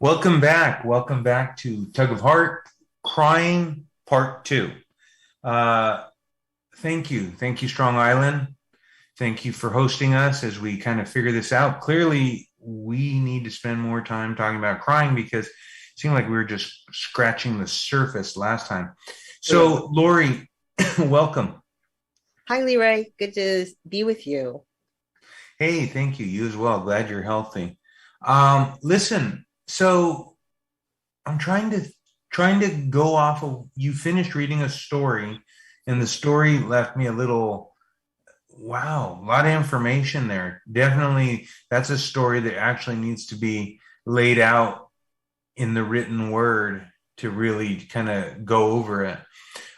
Welcome back. Welcome back to Tug of Heart, Crying Part 2. Uh, Thank you. Thank you, Strong Island. Thank you for hosting us as we kind of figure this out. Clearly, we need to spend more time talking about crying because it seemed like we were just scratching the surface last time. Yeah. So, Lori, welcome. Hi, Leroy. Good to be with you. Hey, thank you. You as well. Glad you're healthy. Listen, so I'm trying to go off of you finished reading a story, and the story left me a little wow, a lot of information there. Definitely that's a story that actually needs to be laid out in the written word to really kind of go over it.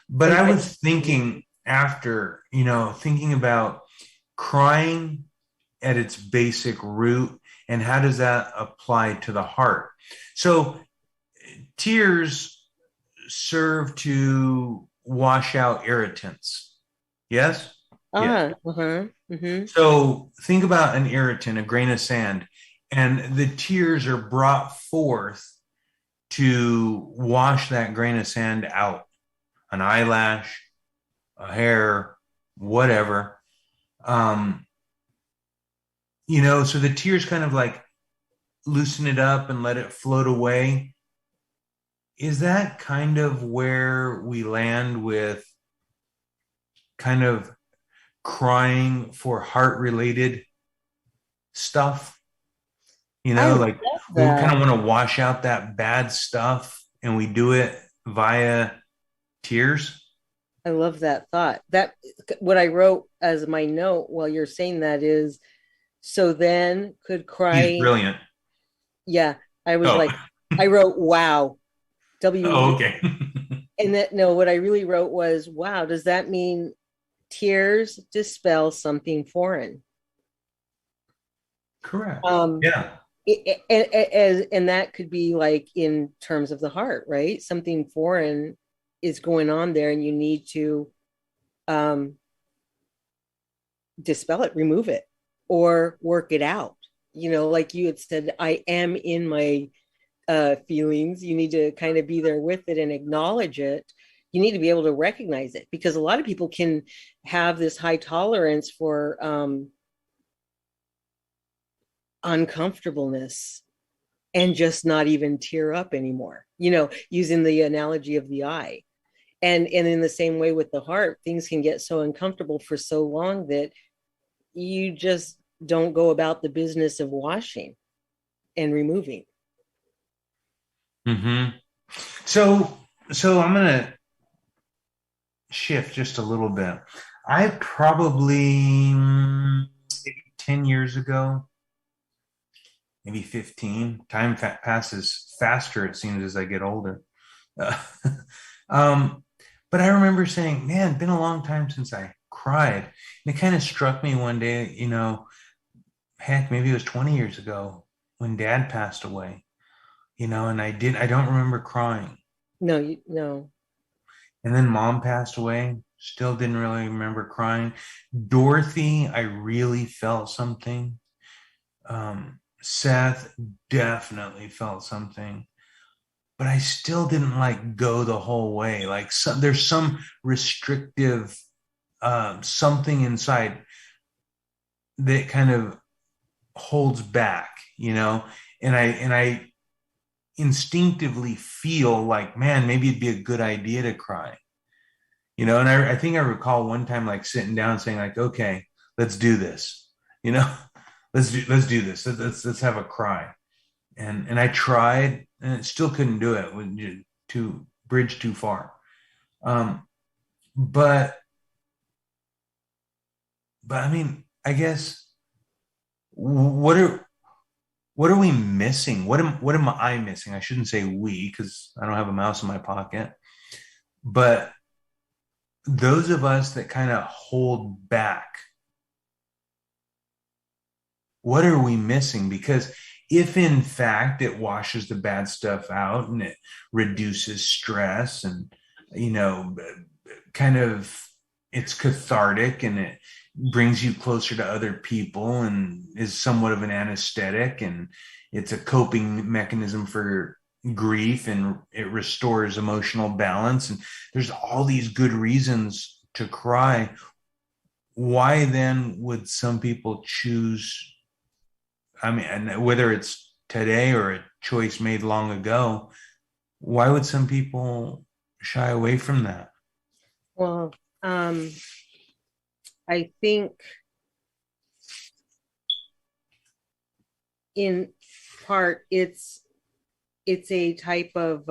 But And I I, was thinking after, thinking about crying at its basic root and how does that apply to the heart? So tears serve to wash out irritants. Yes? Yes. mm-hmm. So think about an irritant, a grain of sand, and the tears are brought forth to wash that grain of sand out. An eyelash, a hair, whatever. Um, so the tears kind of like loosen it up and let it float away. Is that kind of where we land with kind of crying for heart related stuff? I Like love we kind that. of want to wash out that bad stuff and we do it via tears. I love that thought. That what I wrote as my note while you're saying that is so then could He's crying. brilliant. Yeah, I was Oh, like, I wrote wow, oh W, okay. and that no, what I really wrote was wow. Does that mean tears dispel something foreign? Correct. Um, Yeah. and that could be like in terms of the heart, right? Something foreign is going on there and you need to um dispel it, remove it, or work it out. Like you had said, I am in my feelings. You need to kind of be there with it and acknowledge it. You need to be able to recognize it because a lot of people can have this high tolerance for uncomfortableness and just not even tear up anymore, using the analogy of the eye. And in the same way with the heart, things can get so uncomfortable for so long that you just don't go about the business of washing and removing. hmm So, so I'm gonna shift just a little bit. I probably maybe 10 years ago, maybe 15. Time passes faster, it seems, as I get older. Uh, um, but I remember saying, man, it's been a long time since I cried. And it kind of struck me one day, heck, maybe it was 20 years ago when dad passed away, and I don't remember crying. No, no. And then mom passed away, still didn't really remember crying. Dorothy, I really felt something. Seth definitely felt something, but I still didn't like go the whole way. Like there's some restrictive something inside that kind of holds back, and I instinctively feel like, man, maybe it'd be a good idea to cry, and I think I recall one time like sitting down saying like, okay, let's do this, you know, let's do this. Let's have a cry. And I tried and it still couldn't do it when you too bridge too far. Um, but I mean, I guess what are we missing? What am I missing? I shouldn't say we because I don't have a mouse in my pocket. But those of us that kind of hold back, what are we missing? Because if in fact it washes the bad stuff out and it reduces stress and you know kind of it's cathartic and it brings you closer to other people and is somewhat of an anesthetic, and it's a coping mechanism for grief, and it restores emotional balance, and there's all these good reasons to cry. Why then would some people choose, I mean, and whether it's today or a choice made long ago, why would some people shy away from that? Well, um, I think in part it's a type of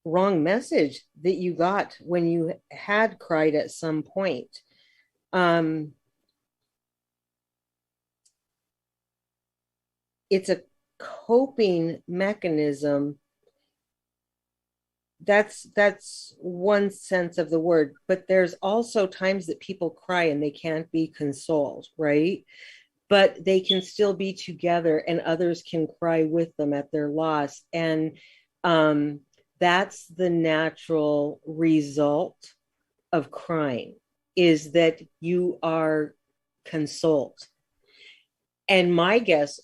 wrong message that you got when you had cried at some point. Um, it's a coping mechanism. That's one sense of the word, but there's also times that people cry and they can't be consoled, right? But they can still be together and others can cry with them at their loss. And um, that's the natural result of crying, is that you are consoled. And my guess,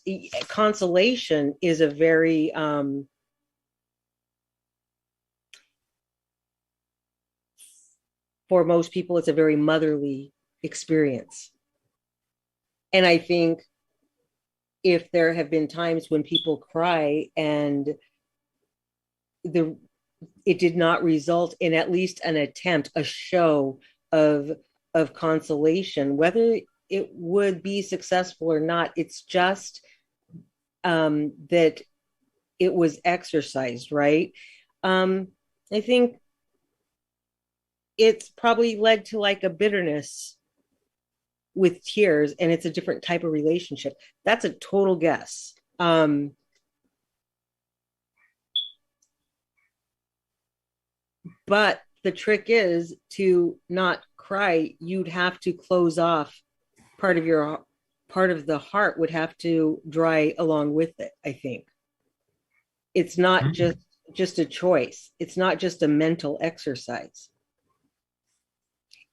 consolation is a very for most people, it's a very motherly experience. And I think if there have been times when people cry and the it did not result in at least an attempt, a show of consolation, whether it would be successful or not, it's just that it was exercised, right? I think it's probably led to like a bitterness with tears, and it's a different type of relationship. That's a total guess. But the trick is to not cry. You'd have to close off part of your part of the heart would have to dry along with it. I think it's not just a choice. It's not just a mental exercise.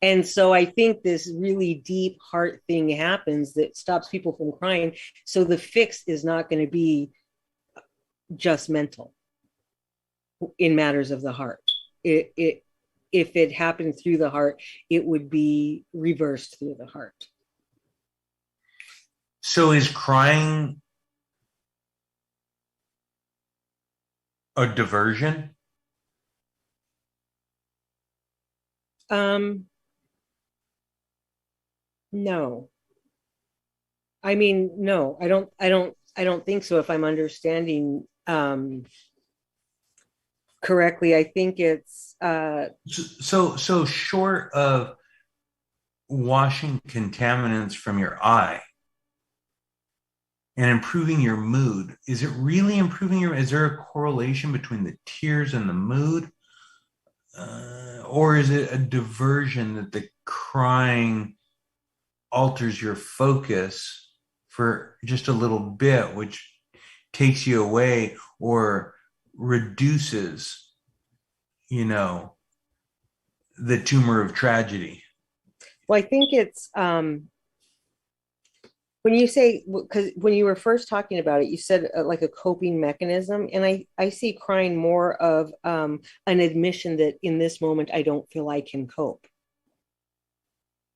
And so I think this really deep heart thing happens that stops people from crying. So the fix is not going to be just mental in matters of the heart. It if it happened through the heart, it would be reversed through the heart. So is crying a diversion? Um, no. I mean, no, I don't think so if I'm understanding correctly. I think it's So short of washing contaminants from your eye and improving your mood, is it really improving your, is there a correlation between the tears and the mood? Or is it a diversion that the crying alters your focus for just a little bit, which takes you away or reduces, you know, the tumor of tragedy? well, I think it's when you say, because when you were first talking about it, you said like a coping mechanism, and I see crying more of an admission that in this moment I don't feel I can cope,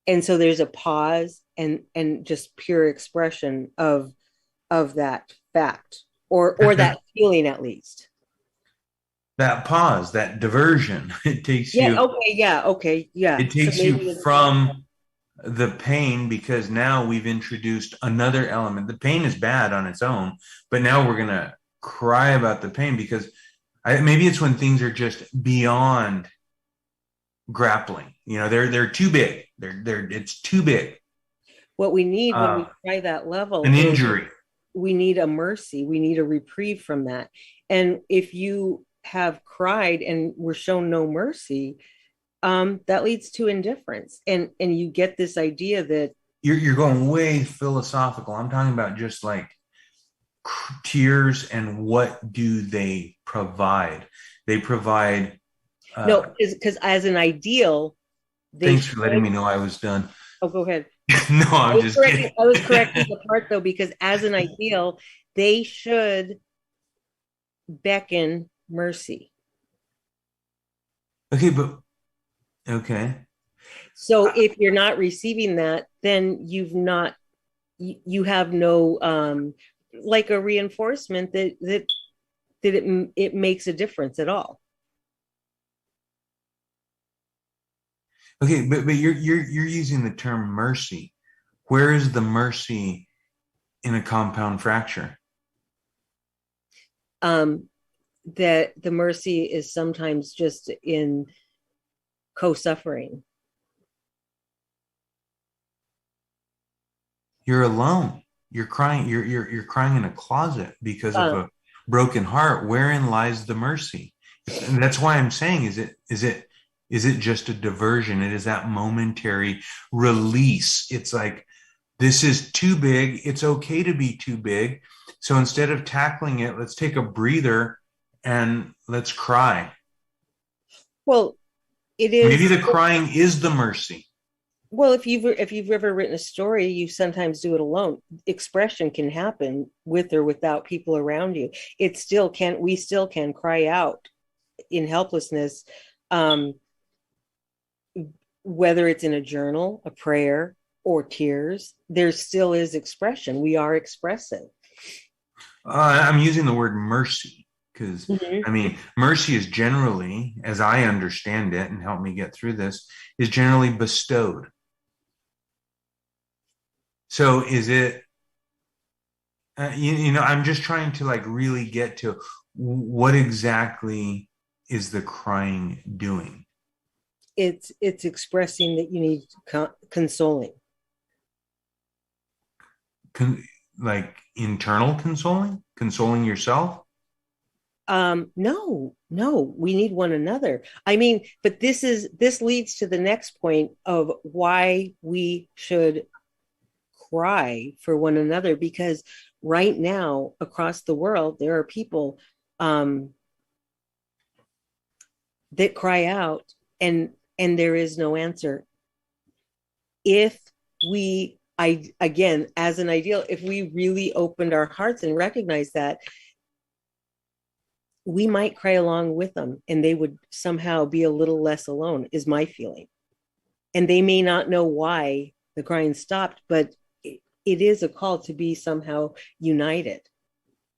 and so there's a pause and just pure expression of that fact or that feeling at least. That pause, that diversion, it takes Yeah. you, Okay. Yeah. Okay. Yeah. it So takes you maybe it's from the pain, because now we've introduced another element. The pain is bad on its own, but now we're going to cry about the pain because maybe it's when things are just beyond grappling. You know, they're too big. They're it's too big. what we need when Uh, we try that level an is injury. we need a mercy. We need a reprieve from that. And if you have cried and were shown no mercy, that leads to indifference. And you get this idea that You're going way philosophical. I'm talking about just like tears and what do they provide? They provide no, uh, because as an ideal, They Thanks for letting should. me know I was done. Oh, go ahead. No, I'm just kidding. I was correcting the part though, because as an ideal, they should beckon mercy. Okay, but okay. So if you're not receiving that, then you have no like a reinforcement that it makes a difference at all. Okay, but you're using the term mercy. Where is the mercy in a compound fracture? Um, that the mercy is sometimes just in co-suffering. You're alone. You're crying. You're crying in a closet because of Uh, a broken heart. Wherein lies the mercy? And that's why I'm saying, is it just a diversion? It is that momentary release. It's like this is too big. It's okay to be too big. So instead of tackling it, let's take a breather and let's cry. well, it Maybe is. the crying is the mercy. Well, if you've ever written a story, you sometimes do it alone. Expression can happen with or without people around you. It still can. We still can cry out in helplessness, um, whether it's in a journal, a prayer, or tears. There still is expression. We are expressive. I'm using the word mercy because Mhm. I mean, mercy is generally, as I understand it, and help me get through this, is generally bestowed. So is it, I'm just trying to like really get to what exactly is the crying doing? It's expressing that you need consoling. Con- like internal consoling yourself? No, no, we need one another. I mean, but this leads to the next point of why we should cry for one another, because right now across the world there are people um that cry out, and there is no answer. If we I again, as an ideal, if we really opened our hearts and recognized that, we might cry along with them and they would somehow be a little less alone, is my feeling. And they may not know why the crying stopped, but it is a call to be somehow united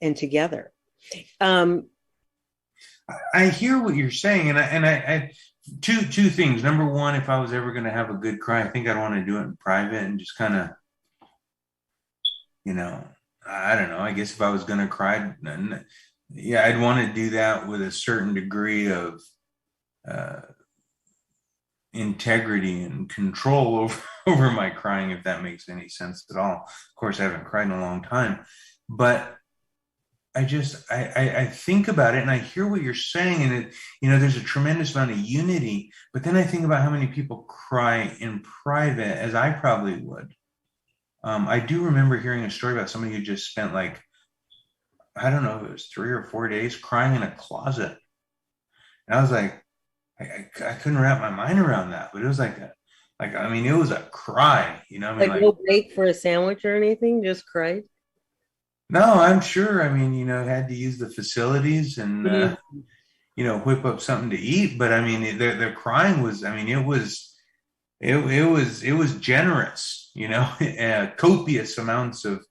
and together. um I hear what you're saying, and I two things. Number one, if I was ever going to have a good cry, I think I'd want to do it in private and just kind of, you know, I don't know. I guess if I was going to cry, yeah, I'd want to do that with a certain degree of uh, integrity and control over over my crying, if that makes any sense at all. Of course, I haven't cried in a long time, but I think about it and I hear what you're saying, and there's a tremendous amount of unity. But then I think about how many people cry in private, as I probably would. I do remember hearing a story about somebody who just spent like, I don't know if it was 3 or 4 days crying in a closet. And I was like, I couldn't wrap my mind around that, but it was like I mean, it was a cry, I mean, like like, no break for a sandwich or anything, just cried. no, I'm sure. I mean, had to use the facilities and Mhm. whip up something to eat. But I mean, their crying was, I mean, it was generous, copious amounts of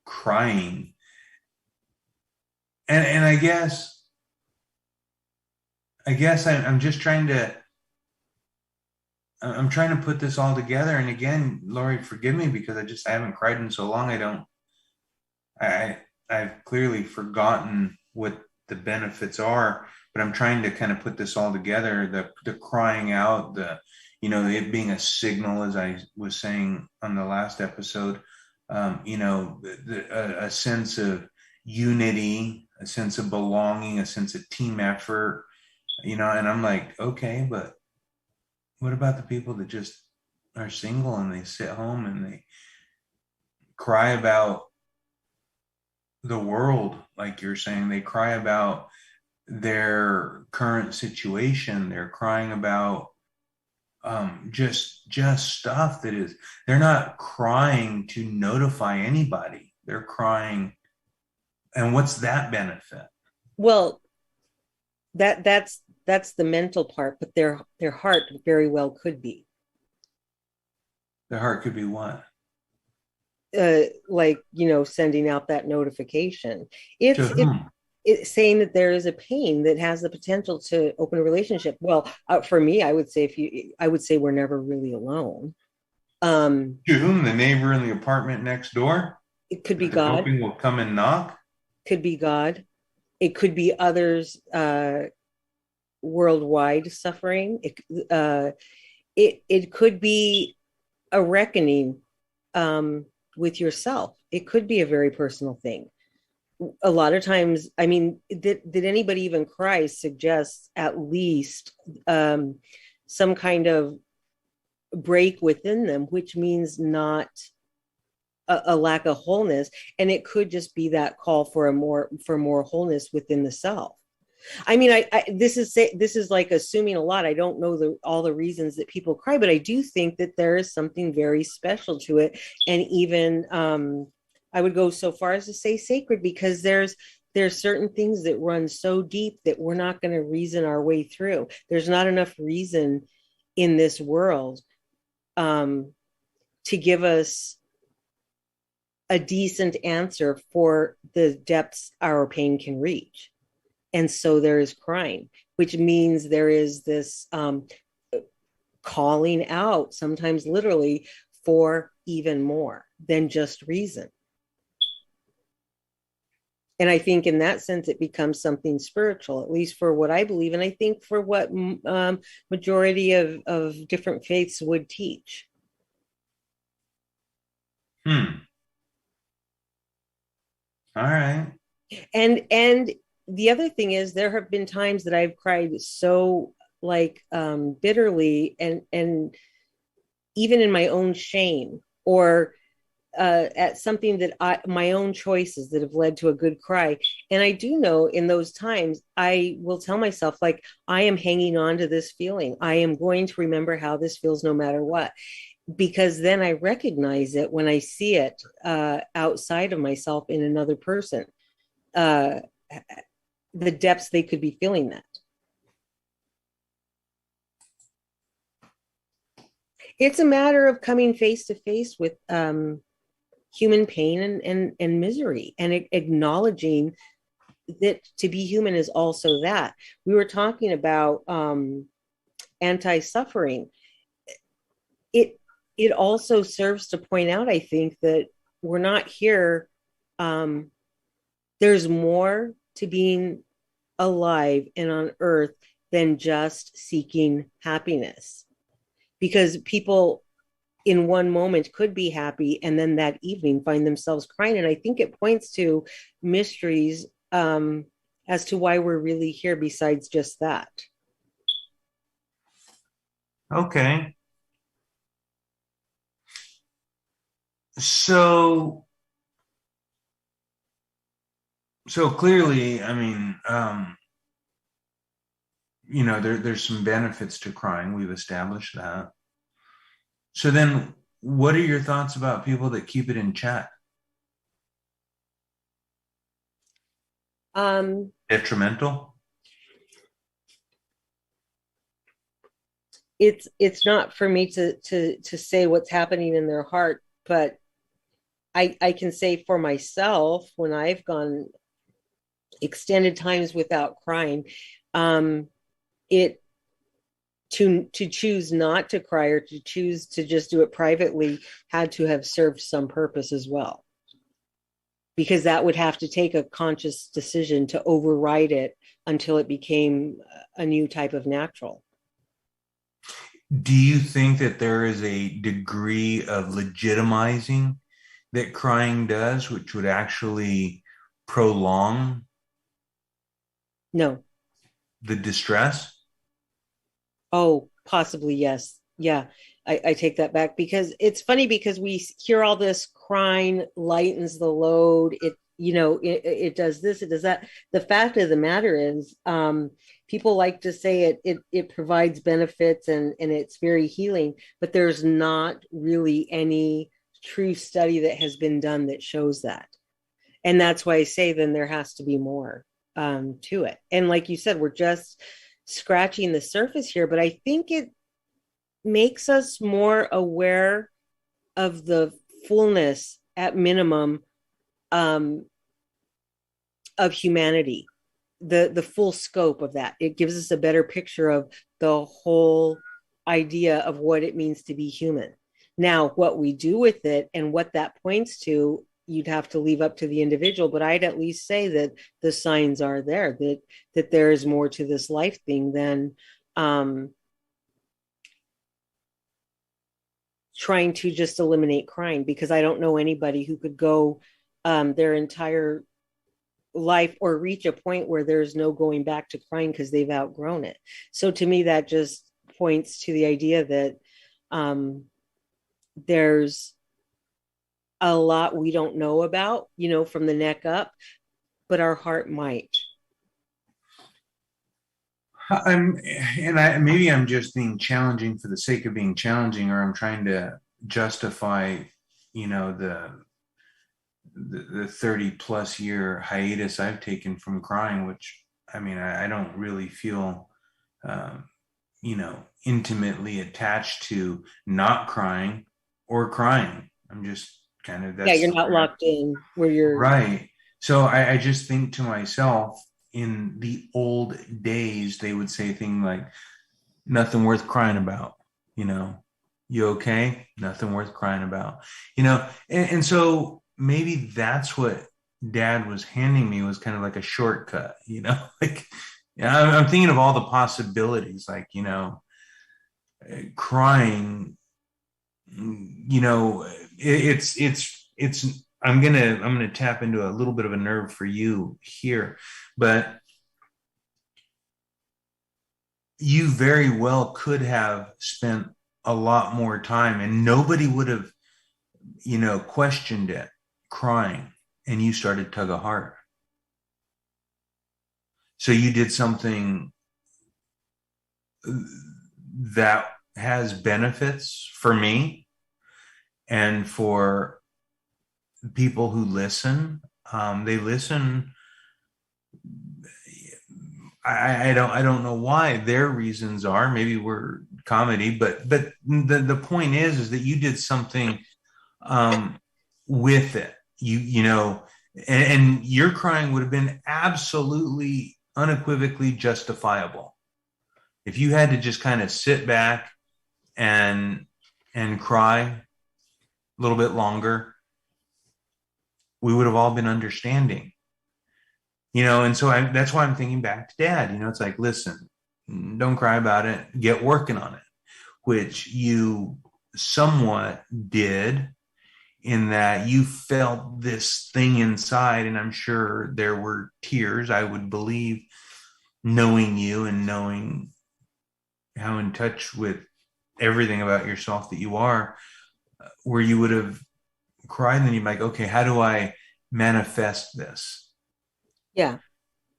crying. And I guess I'm just trying to put this all together. And again, Lori, forgive me because I haven't cried in so long. I I've clearly forgotten what the benefits are, but I'm trying to kind of put this all together. The crying out, it being a signal, as I was saying on the last episode. A sense of unity, a sense of belonging, a sense of team effort. And I'm like, okay, but what about the people that just are single and they sit home and they cry about the world, like you're saying? They cry about their current situation. They're crying about just stuff that is, they're not crying to notify anybody. They're crying, and what's that benefit? Well, that's the mental part, but their heart very well could be Their heart could be what? like, sending out that notification. To It's whom? it's saying that there is a pain that has the potential to open a relationship. Well, for me, I would say we're never really alone. um To whom? The neighbor in the apartment next door it could be that they're God, hoping will come and knock? could be God, it could be others, worldwide suffering. It could be a reckoning, with yourself. It could be a very personal thing. A lot of times, I mean, did anybody even cry suggests at least, some kind of break within them, which means not a lack of wholeness. And it could just be that call for more wholeness within the self. I mean, this is like assuming a lot. I don't know all the reasons that people cry, but I do think that there is something very special to it, and even, I would go so far as to say sacred, because there's certain things that run so deep that we're not going to reason our way through. There's not enough reason in this world, um, to give us a decent answer for the depths our pain can reach. And so there is crying, which means there is this, calling out, sometimes literally, for even more than just reason. And I think in that sense, it becomes something spiritual, at least for what I believe. And I think for what, majority of different faiths would teach. Hmm. All right. And the other thing is, there have been times that I've cried so, like, bitterly, and even in my own shame, or, at something that my own choices that have led to a good cry. And I do know in those times, I will tell myself, like, I am hanging on to this feeling. I am going to remember how this feels no matter what. Because then I recognize it when I see it, outside of myself in another person, uh, the depths they could be feeling that. It's a matter of coming face to face with, human pain and misery, and acknowledging that to be human is also that. We were talking about, anti-suffering. It it also serves to point out, I think, that we're not here, um, there's more to being alive and on earth than just seeking happiness, because people in one moment could be happy and then that evening find themselves crying. And I think it points to mysteries, as to why we're really here besides just that. Okay. So so clearly, I mean, there's some benefits to crying. We've established that. So then, what are your thoughts about people that keep it in check? um, Detrimental? it's not for me to say what's happening in their heart, but I can say for myself, when I've gone extended times without crying, um, it to choose not to cry, or to choose to just do it privately, had to have served some purpose as well, because that would have to take a conscious decision to override it until it became a new type of natural. Do you think that there is a degree of legitimizing that crying does, which would actually prolong No. the distress? Oh, possibly yes. Yeah, I take that back, because it's funny, because we hear all this crying lightens the load. it does this, it does that. The fact of the matter is, people like to say it provides benefits and it's very healing, but there's not really any true study that has been done that shows that. And that's why I say then there has to be more to it. And like you said, we're just scratching the surface here, but I think it makes us more aware of the fullness, at minimum, um, of humanity, the full scope of that. It gives us a better picture of the whole idea of what it means to be human. Now, what we do with it and what that points to, you'd have to leave up to the individual, but I'd at least say that the signs are there, that there is more to this life thing than trying to just eliminate crying, because I don't know anybody who could go their entire life or reach a point where there's no going back to crying because they've outgrown it. So to me, that just points to the idea that there's a lot we don't know about, from the neck up, but our heart might. Maybe I'm just being challenging for the sake of being challenging, or I'm trying to justify, the 30 plus year hiatus I've taken from crying, which I don't really feel, intimately attached to not crying or crying. I'm just kind of, Yeah, that's you're the not way locked in where you're. right. So I just think to myself, in the old days, they would say things like, nothing worth crying about, you know, you okay? Nothing worth crying about, and so maybe that's what dad was handing me, was kind of like a shortcut, like, yeah, I'm thinking of all the possibilities, like, crying, it's I'm gonna tap into a little bit of a nerve for you here, but you very well could have spent a lot more time and nobody would have, questioned it, crying, and you started tug of heart. So you did something that has benefits for me and for people who listen. They listen. I don't know why their reasons are. Maybe we're comedy, but the point is that you did something with it. And your crying would have been absolutely unequivocally justifiable if you had to just kind of sit back and cry a little bit longer. We would have all been understanding. And so that's why I'm thinking back to dad. It's like, listen, don't cry about it, get working on it, which you somewhat did, in that you felt this thing inside. And I'm sure there were tears, I would believe, knowing you and knowing how in touch with everything about yourself that you are, where you would have cried, and then you'd be like, okay, how do I manifest this? Yeah.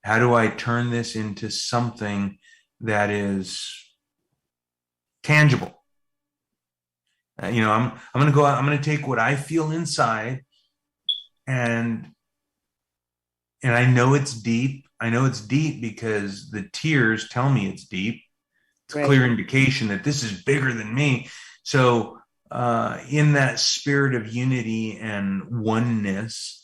How do I turn this into something that is tangible? I'm going to go out, I'm going to take what I feel inside, and I know it's deep. I know it's deep because the tears tell me it's deep. It's a Right. clear indication that this is bigger than me. So, in that spirit of unity and oneness,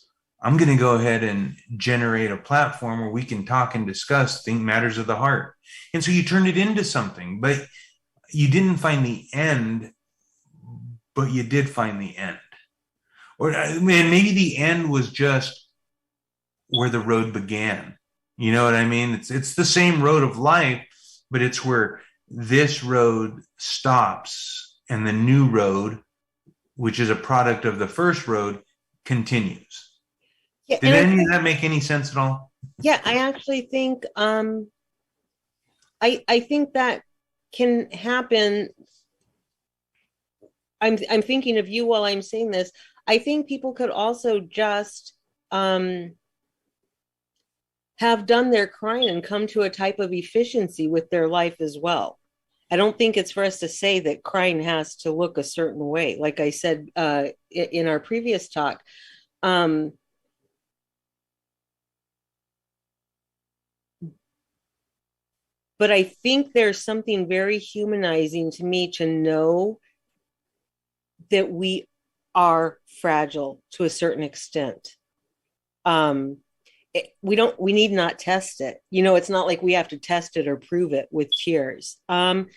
I'm going to go ahead and generate a platform where we can talk and discuss think matters of the heart. And so you turned it into something, but you didn't find the end, but you did find the end. Or maybe the end was just where the road began. You know what I mean? It's the same road of life, but it's where this road stops and the new road, which is a product of the first road, continues. Yeah, Did any of that make any sense at all? yeah, I actually think I think that can happen. I'm thinking of you while I'm saying this. I think people could also just um, have done their crying and come to a type of efficiency with their life as well. I don't think it's for us to say that crying has to look a certain way. Like I said in our previous talk, um, but I think there's something very humanizing to me to know that we are fragile to a certain extent. Um, we need not test it. It's not like we have to test it or prove it with tears. And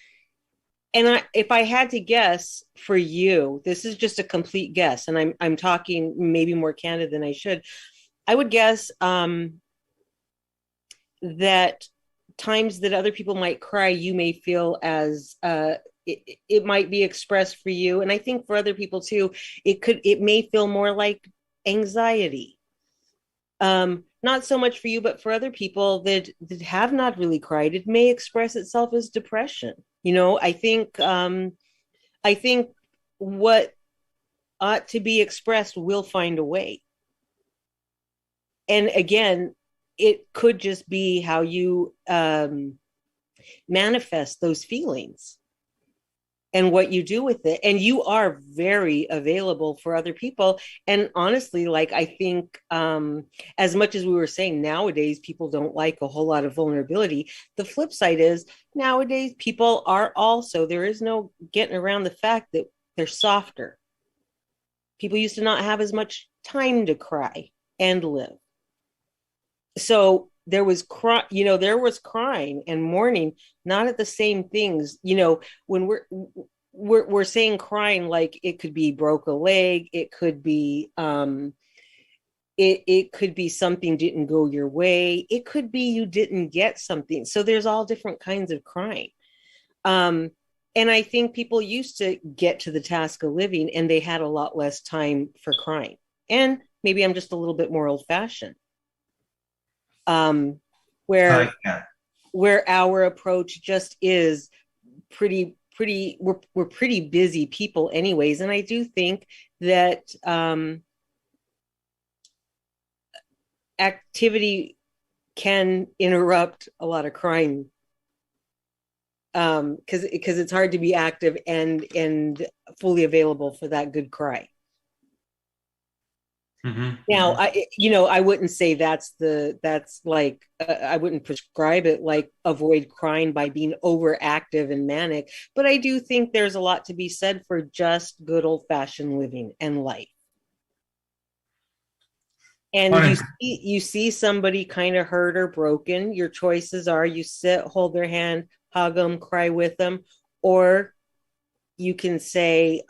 if I had to guess for you, this is just a complete guess, and I'm talking maybe more candid than I should. I would guess that times that other people might cry, you may feel as it might be expressed for you, and I think for other people too, it may feel more like anxiety. Not so much for you, but for other people that have not really cried, it may express itself as depression. I think what ought to be expressed will find a way. And again, it could just be how you manifest those feelings and what you do with it. And you are very available for other people. And honestly, like, I think as much as we were saying, nowadays people don't like a whole lot of vulnerability, the flip side is nowadays people are also, there is no getting around the fact that they're softer. People used to not have as much time to cry and live. So there was crying and mourning, not at the same things. When we're saying crying, like it could be broke a leg, it could be it could be something didn't go your way, it could be you didn't get something. So there's all different kinds of crying. And I think people used to get to the task of living and they had a lot less time for crying. And maybe I'm just a little bit more old fashioned. um, where Yeah. where our approach just is pretty we're pretty busy people anyways, and I do think that activity can interrupt a lot of crime, because it's hard to be active and fully available for that good cry. Mm-hmm, Now, mm-hmm. I wouldn't say that's like I wouldn't prescribe it like avoid crying by being overactive and manic, but I do think there's a lot to be said for just good old fashioned living and life. And Honest. you see somebody kind of hurt or broken, your choices are you sit, hold their hand, hug them, cry with them, or you can say,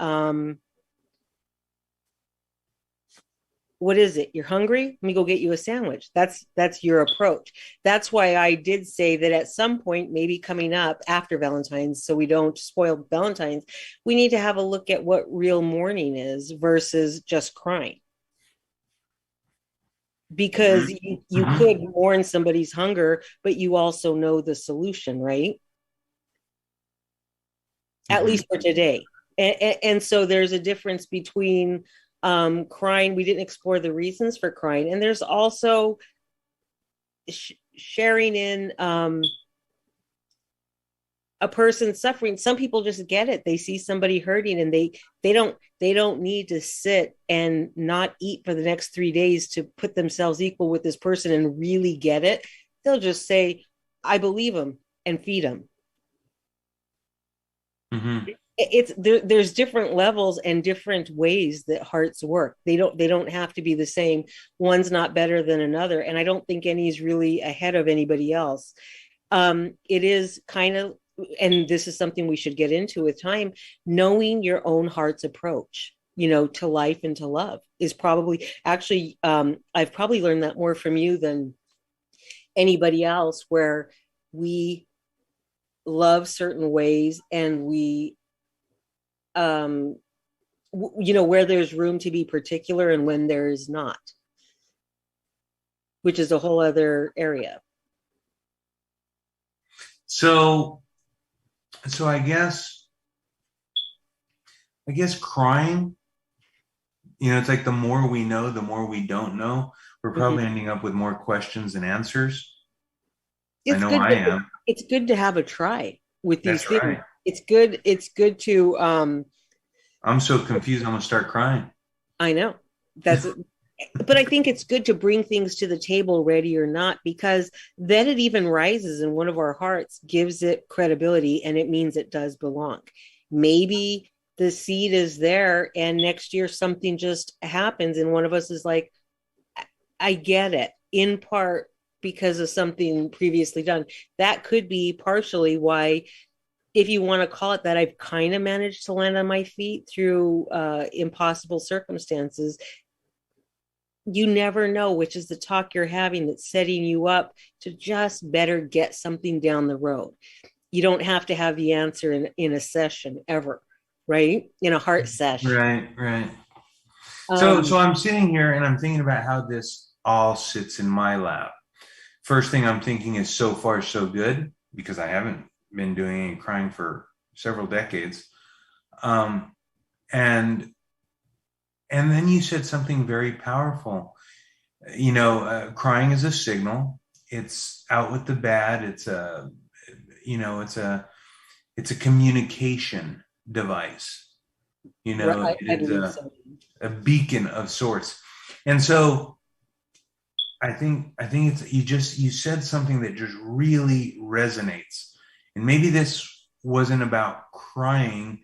what is it? You're hungry? Let me go get you a sandwich. That's your approach. That's why I did say that at some point, maybe coming up after Valentine's, so we don't spoil Valentine's, we need to have a look at what real mourning is versus just crying. Because you Mm-hmm. could mourn somebody's hunger, but you also know the solution, right? At Mm-hmm. least for today. And so there's a difference between crying. We didn't explore the reasons for crying. And there's also sharing in a person suffering. Some people just get it. They see somebody hurting and they don't need to sit and not eat for the next 3 days to put themselves equal with this person and really get it. They'll just say, I believe them, and feed them. Mm-hmm. There's different levels and different ways that hearts work. They don't have to be the same. One's not better than another, and I don't think any is really ahead of anybody else. It is kind of, and this is something we should get into with time, knowing your own heart's approach, to life and to love is probably actually, I've probably learned that more from you than anybody else, where we love certain ways and we um where there's room to be particular and when there is not, which is a whole other area. So, so I guess crying, it's like the more we know, the more we don't know. we're Mhm. probably ending up with more questions than answers. I It's know good I to, am. it's good to have a try with these That's things. right. It's good to I'm so confused, I'm gonna start crying. I know that's but I think it's good to bring things to the table, ready or not, because then it even rises in one of our hearts, gives it credibility, and it means it does belong. Maybe the seed is there, and next year something just happens, and one of us is like, I get it, in part because of something previously done. That could be partially why, if you want to call it that, I've kind of managed to land on my feet through impossible circumstances. You never know which is the talk you're having that's setting you up to just better get something down the road. You don't have to have the answer in a session ever, right? In a heart sesh. Right, right. So Um, I'm sitting here and I'm thinking about how this all sits in my lap. First thing I'm thinking is so far so good because I haven't been doing any crying for several decades. Um, and and then you said something very powerful. Crying is a signal. It's out with the bad. It's a communication device. I It's believe a, so. a beacon of sorts. And so I think you said something that just really resonates. And maybe this wasn't about crying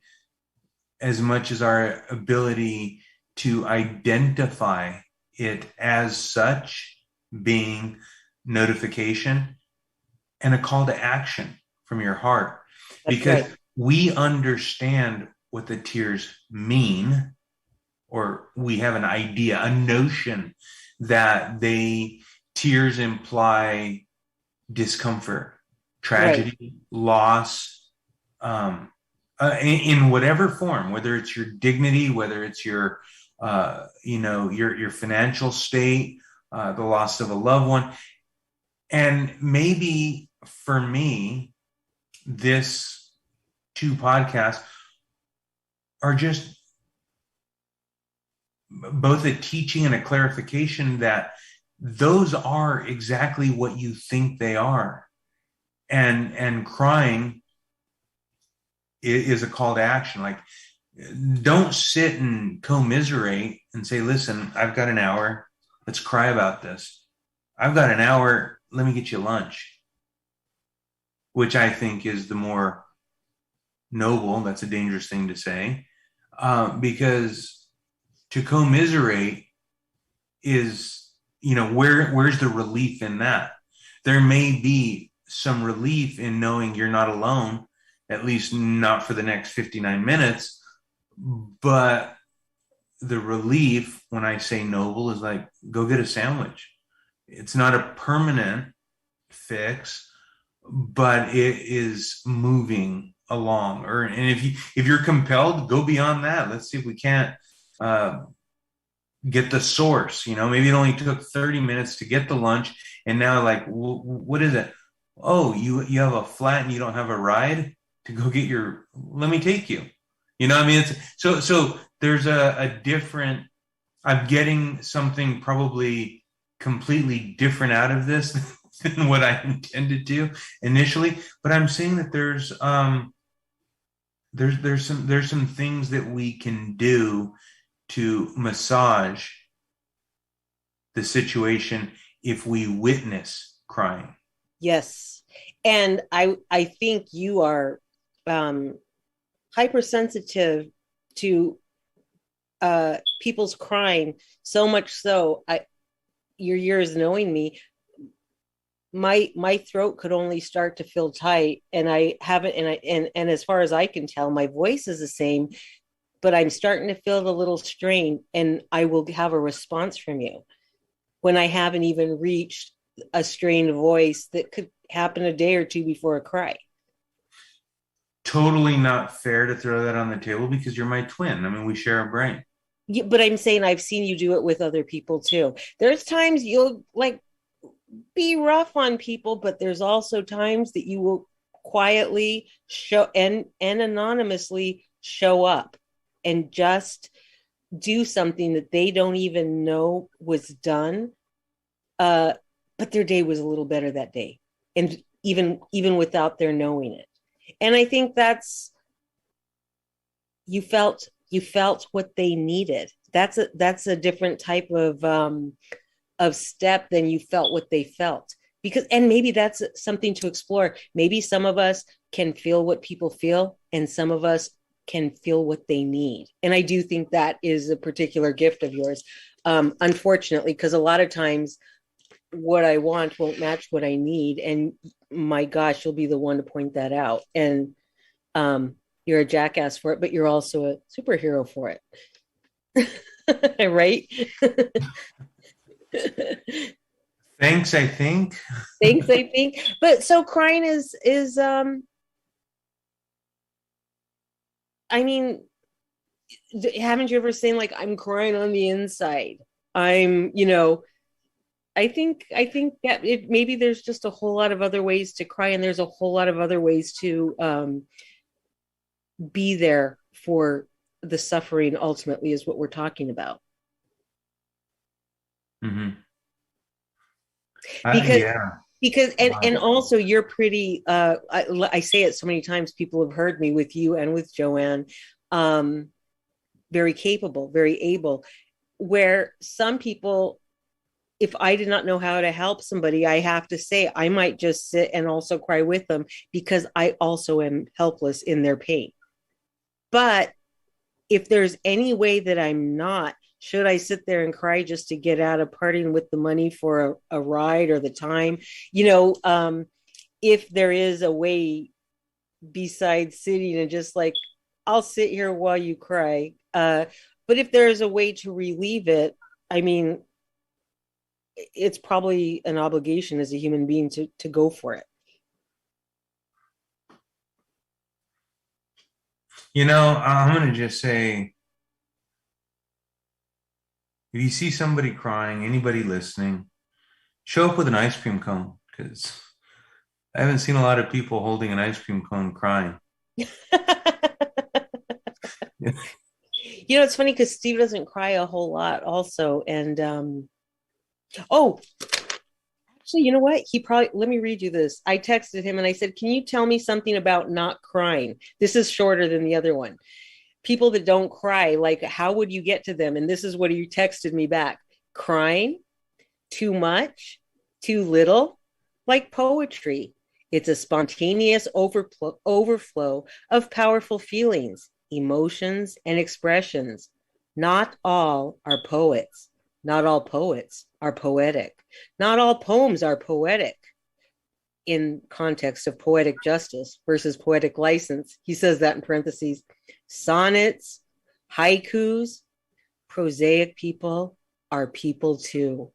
as much as our ability to identify it as such being notification and a call to action from your heart That's because right. we understand what the tears mean, or we have an idea, a notion that they tears imply discomfort, Right. tragedy, loss, um, in whatever form, whether it's your dignity, whether it's your financial state, the loss of a loved one, and maybe for me, this two podcasts are just both a teaching and a clarification that those are exactly what you think they are, and crying is a call to action. Like, don't sit and commiserate and say, listen, I've got an hour, let's cry about this. I've got an hour, let me get you lunch, which I think is the more noble. That's a dangerous thing to say, because to commiserate is, where's the relief in that? There may be some relief in knowing you're not alone, at least not for the next 59 minutes. But the relief, when I say noble, is like, go get a sandwich. It's not a permanent fix, but it is moving along. And if you're compelled, go beyond that. Let's see if we can't uh, get the source. Maybe it only took 30 minutes to get the lunch, and now, like, what is it? Oh, you have a flat and you don't have a ride to go get your. Let me take you. I mean, it's so there's a different. I'm getting something probably completely different out of this than what I intended to initially, but I'm saying that there's some things that we can do to massage the situation if we witness crying. Yes. And I think you are um, hypersensitive to people's crying, so much so your years knowing me, my throat could only start to feel tight, and I haven't, and as far as I can tell, my voice is the same, but I'm starting to feel it a little strained, and I will have a response from you when I haven't even reached a strained voice that could happen a day or two before a cry. Totally not fair to throw that on the table because you're my twin. I mean, we share a brain. Yeah, but I'm saying I've seen you do it with other people too. There's times you'll like be rough on people, but there's also times that you will quietly show and anonymously show up and just do something that they don't even know was done, uh, but their day was a little better that day, and even without their knowing it. And I think that's, you felt what they needed. That's a different type of step than you felt what they felt. Because, and maybe that's something to explore. Maybe some of us can feel what people feel, and some of us can feel what they need. And I do think that is a particular gift of yours. Unfortunately, because a lot of times what I want won't match what I need. And my gosh, you'll be the one to point that out. And you're a jackass for it, but you're also a superhero for it. Right? Thanks, I think. Thanks, I think. But so crying is I mean, haven't you ever seen like I'm crying on the inside? I think that maybe there's just a whole lot of other ways to cry, and there's a whole lot of other ways to be there for the suffering. Ultimately, is what we're talking about. Hmm. Because Yeah. and also you're pretty. I say it so many times. People have heard me with you and with Joanne. Um, Very capable, very able. Where some people, if I did not know how to help somebody, I have to say I might just sit and also cry with them because I also am helpless in their pain. But if there's any way that I'm not, should I sit there and cry just to get out of partying with the money for a ride or the time? You know, if there is a way besides sitting and just like, I'll sit here while you cry. But if there is a way to relieve it, I mean, it's probably an obligation as a human being to go for it. I'm going to just say, if you see somebody crying, anybody listening, show up with an ice cream cone, because I haven't seen a lot of people holding an ice cream cone crying. It's funny because Steve doesn't cry a whole lot, also. And oh, actually, you know what? He probably, let me read you this. I texted him and I said, "Can you tell me something about not crying?" This is shorter than the other one. People that don't cry, like, how would you get to them? And this is what he texted me back: crying, too much, too little, like poetry. It's a spontaneous overflow of powerful feelings, emotions, and expressions. Not all are poets. Not all poets are poetic. Not all poems are poetic in context of poetic justice versus poetic license. He says that in parentheses. Sonnets, haikus, prosaic people are people too.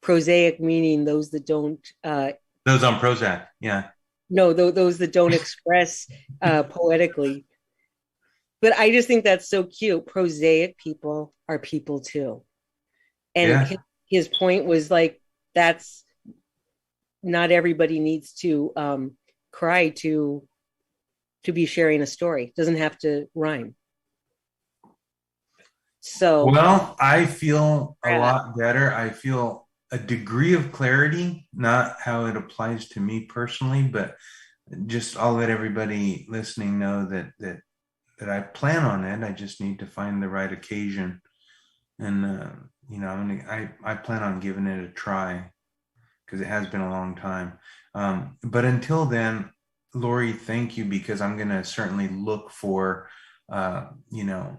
Prosaic meaning those that don't Those on Prozac, yeah. no, those that don't express poetically. But I just think that's so cute. Prosaic people are people too. And Yeah. his point was like, that's not everybody needs to cry to be sharing a story. It doesn't have to rhyme. So Well, I feel a lot better. I feel a degree of clarity, not how it applies to me personally, but just I'll let everybody listening know that I plan on it. I just need to find the right occasion, and I plan on giving it a try because it has been a long time. But until then, Lori, thank you, because I'm gonna certainly look for uh, you know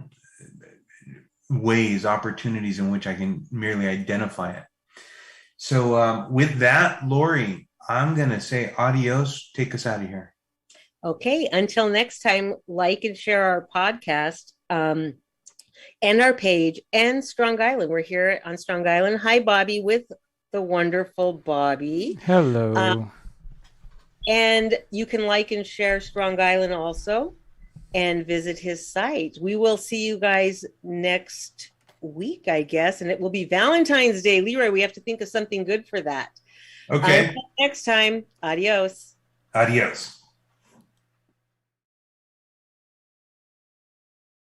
ways, opportunities in which I can merely identify it. So, with that, Lori, I'm going to say adios. Take us out of here. okay, until next time, like and share our podcast and our page and Strong Island. We're here on Strong Island. Hi, Bobby, with the wonderful Bobby. Hello. And you can like and share Strong Island also and visit his site. We will see you guys next week, I guess, and it will be Valentine's Day. Leroy, we have to think of something good for that. Okay. Until next time, adios. Adios.